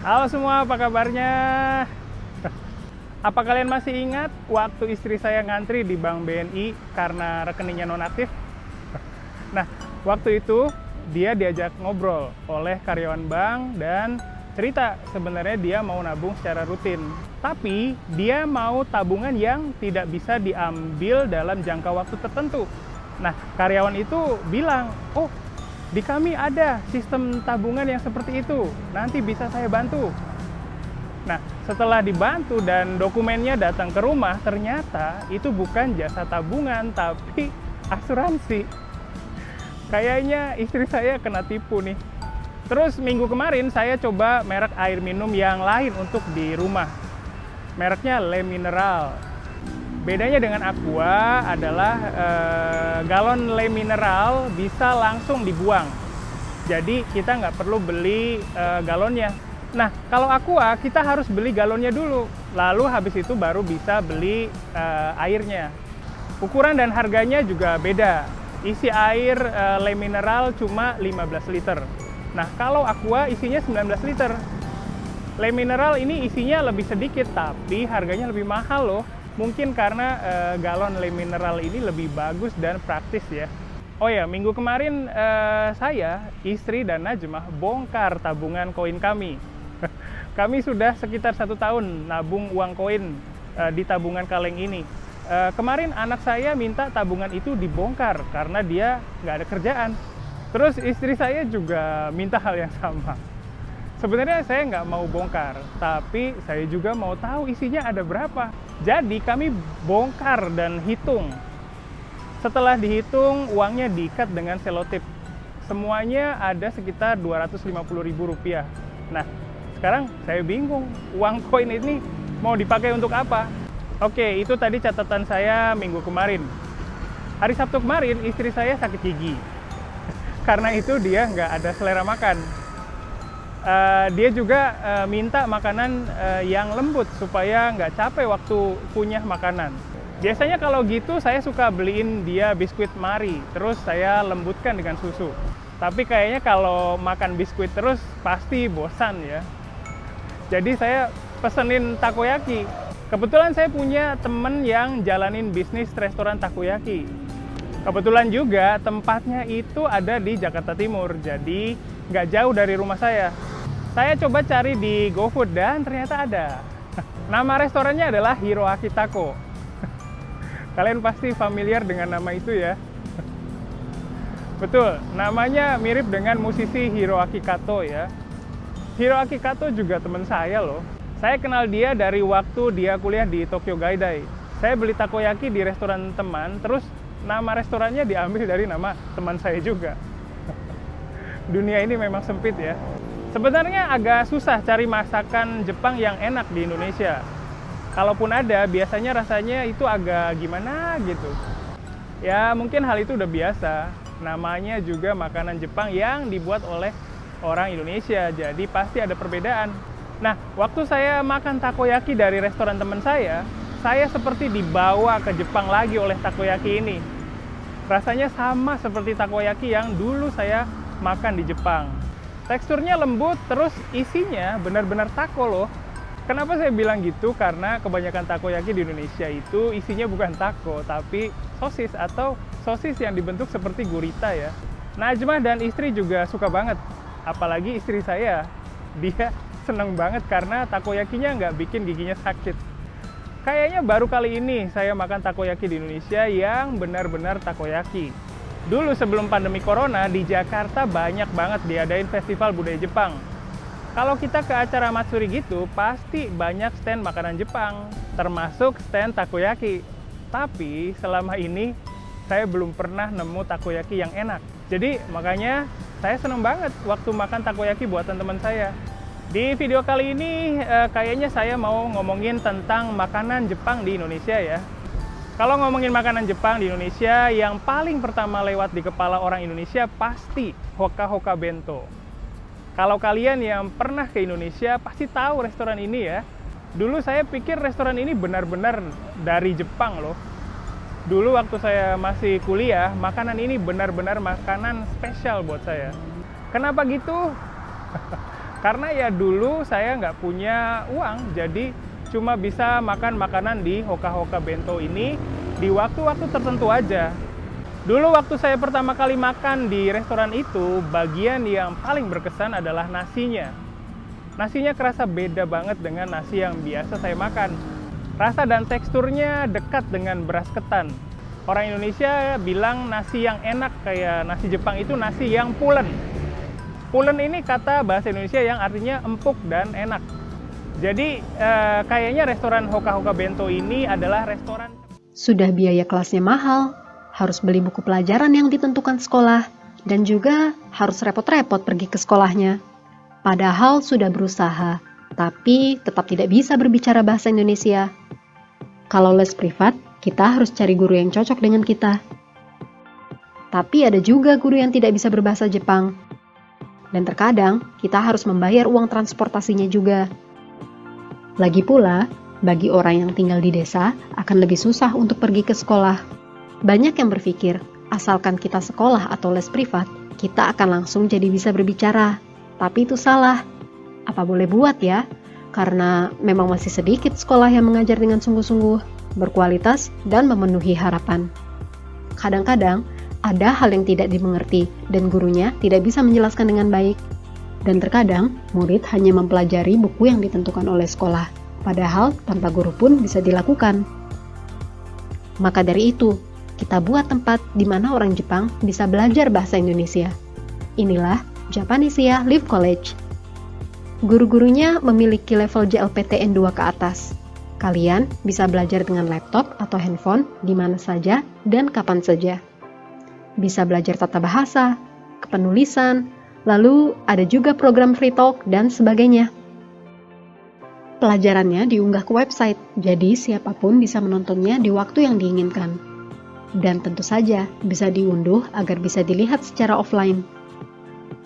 Halo semua, apa kabarnya? Apa kalian masih ingat waktu istri saya ngantri di Bank BNI karena rekeningnya nonaktif? Nah, waktu itu dia diajak ngobrol oleh karyawan bank dan cerita sebenarnya dia mau nabung secara rutin. Tapi dia mau tabungan yang tidak bisa diambil dalam jangka waktu tertentu. Nah, karyawan itu bilang, "Oh, di kami ada sistem tabungan yang seperti itu. Nanti bisa saya bantu." Nah, setelah dibantu dan dokumennya datang ke rumah, ternyata itu bukan jasa tabungan, tapi asuransi. Kayaknya istri saya kena tipu nih. Terus minggu kemarin saya coba merek air minum yang lain untuk di rumah. Mereknya Le Mineral. Bedanya dengan Aqua adalah galon Le Mineral bisa langsung dibuang. Jadi kita nggak perlu beli galonnya. Nah, kalau Aqua kita harus beli galonnya dulu. Lalu habis itu baru bisa beli airnya. Ukuran dan harganya juga beda. Isi air Le Mineral cuma 15 liter. Nah, kalau Aqua isinya 19 liter. Le Mineral ini isinya lebih sedikit, tapi harganya lebih mahal loh. Mungkin karena galon Le Mineral ini lebih bagus dan praktis ya. Oh ya, minggu kemarin saya, istri, dan Najmah bongkar tabungan koin kami. Kami sudah sekitar 1 tahun nabung uang koin di tabungan kaleng ini. Kemarin anak saya minta tabungan itu dibongkar karena dia nggak ada kerjaan. Terus istri saya juga minta hal yang sama. Sebenarnya saya nggak mau bongkar, tapi saya juga mau tahu isinya ada berapa. Jadi kami bongkar dan hitung. Setelah dihitung, uangnya diikat dengan selotip. Semuanya ada sekitar Rp250.000. Nah, sekarang saya bingung, uang koin ini mau dipakai untuk apa? Oke, itu tadi catatan saya minggu kemarin. Hari Sabtu kemarin, istri saya sakit gigi. Karena itu dia nggak ada selera makan. Dia juga minta makanan yang lembut supaya nggak capek waktu kunyah makanan. Biasanya kalau gitu saya suka beliin dia biskuit Marie, terus saya lembutkan dengan susu. Tapi kayaknya kalau makan biskuit terus pasti bosan ya. Jadi saya pesenin takoyaki. Kebetulan saya punya temen yang jalanin bisnis restoran takoyaki. Kebetulan juga tempatnya itu ada di Jakarta Timur, jadi nggak jauh dari rumah saya. Saya coba cari di GoFood dan ternyata ada. Nama restorannya adalah Hiroaki Taco. Kalian pasti familiar dengan nama itu ya. Betul, namanya mirip dengan musisi Hiroaki Kato ya. Hiroaki Kato juga teman saya loh. Saya kenal dia dari waktu dia kuliah di Tokyo Gaidai. Saya beli takoyaki di restoran teman, terus nama restorannya diambil dari nama teman saya juga. Dunia ini memang sempit ya. Sebenarnya agak susah cari masakan Jepang yang enak di Indonesia. Kalaupun ada, biasanya rasanya itu agak gimana gitu. Ya mungkin hal itu udah biasa. Namanya juga makanan Jepang yang dibuat oleh orang Indonesia, jadi pasti ada perbedaan. Nah, waktu saya makan takoyaki dari restoran teman saya seperti dibawa ke Jepang lagi oleh takoyaki ini. Rasanya sama seperti takoyaki yang dulu saya makan di Jepang. Teksturnya lembut, terus isinya benar-benar taco loh. Kenapa saya bilang gitu? Karena kebanyakan takoyaki di Indonesia itu isinya bukan taco, tapi sosis atau sosis yang dibentuk seperti gurita ya. Najmah dan istri juga suka banget. Apalagi istri saya, dia seneng banget karena takoyakinya nggak bikin giginya sakit. Kayaknya baru kali ini saya makan takoyaki di Indonesia yang benar-benar takoyaki. Dulu sebelum pandemi corona, di Jakarta banyak banget diadain festival budaya Jepang. Kalau kita ke acara Matsuri gitu, pasti banyak stand makanan Jepang, termasuk stand takoyaki. Tapi selama ini saya belum pernah nemu takoyaki yang enak. Jadi makanya saya seneng banget waktu makan takoyaki buatan teman saya. Di video kali ini kayaknya saya mau ngomongin tentang makanan Jepang di Indonesia ya. Kalau ngomongin makanan Jepang di Indonesia, yang paling pertama lewat di kepala orang Indonesia pasti Hoka Hoka Bento. Kalau kalian yang pernah ke Indonesia pasti tahu restoran ini ya. Dulu saya pikir restoran ini benar-benar dari Jepang loh. Dulu waktu saya masih kuliah, makanan ini benar-benar makanan spesial buat saya. Kenapa gitu? Karena ya dulu saya nggak punya uang, jadi cuma bisa makan makanan di Hoka-Hoka Bento ini di waktu-waktu tertentu aja. Dulu waktu saya pertama kali makan di restoran itu, bagian yang paling berkesan adalah nasinya. Nasinya kerasa beda banget dengan nasi yang biasa saya makan. Rasa dan teksturnya dekat dengan beras ketan. Orang Indonesia bilang nasi yang enak kayak nasi Jepang itu nasi yang pulen. Pulen ini kata bahasa Indonesia yang artinya empuk dan enak. Jadi kayaknya restoran Hoka-Hoka Bento ini adalah restoran... Sudah biaya kelasnya mahal, harus beli buku pelajaran yang ditentukan sekolah, dan juga harus repot-repot pergi ke sekolahnya. Padahal sudah berusaha, tapi tetap tidak bisa berbicara bahasa Indonesia. Kalau les privat, kita harus cari guru yang cocok dengan kita. Tapi ada juga guru yang tidak bisa berbahasa Jepang. Dan terkadang, kita harus membayar uang transportasinya juga. Lagi pula, bagi orang yang tinggal di desa, akan lebih susah untuk pergi ke sekolah. Banyak yang berpikir, asalkan kita sekolah atau les privat, kita akan langsung jadi bisa berbicara. Tapi itu salah. Apa boleh buat ya? Karena memang masih sedikit sekolah yang mengajar dengan sungguh-sungguh, berkualitas, dan memenuhi harapan. Kadang-kadang, ada hal yang tidak dimengerti dan gurunya tidak bisa menjelaskan dengan baik. Dan terkadang, murid hanya mempelajari buku yang ditentukan oleh sekolah, padahal tanpa guru pun bisa dilakukan. Maka dari itu, kita buat tempat di mana orang Jepang bisa belajar bahasa Indonesia. Inilah Japanesia Live College. Guru-gurunya memiliki level JLPTN 2 ke atas. Kalian bisa belajar dengan laptop atau handphone di mana saja dan kapan saja. Bisa belajar tata bahasa, kepenulisan, lalu ada juga program free talk dan sebagainya. Pelajarannya diunggah ke website, jadi siapapun bisa menontonnya di waktu yang diinginkan. Dan tentu saja bisa diunduh agar bisa dilihat secara offline.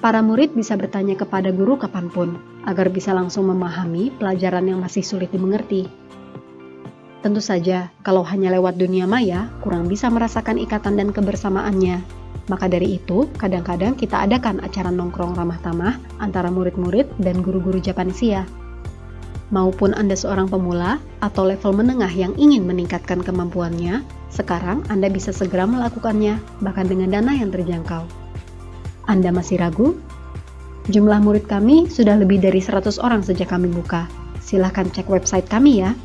Para murid bisa bertanya kepada guru kapanpun, agar bisa langsung memahami pelajaran yang masih sulit dimengerti. Tentu saja, kalau hanya lewat dunia maya, kurang bisa merasakan ikatan dan kebersamaannya. Maka dari itu, kadang-kadang kita adakan acara nongkrong ramah tamah antara murid-murid dan guru-guru Japanesia. Maupun Anda seorang pemula atau level menengah yang ingin meningkatkan kemampuannya, sekarang Anda bisa segera melakukannya, bahkan dengan dana yang terjangkau. Anda masih ragu? Jumlah murid kami sudah lebih dari 100 orang sejak kami buka. Silahkan cek website kami ya.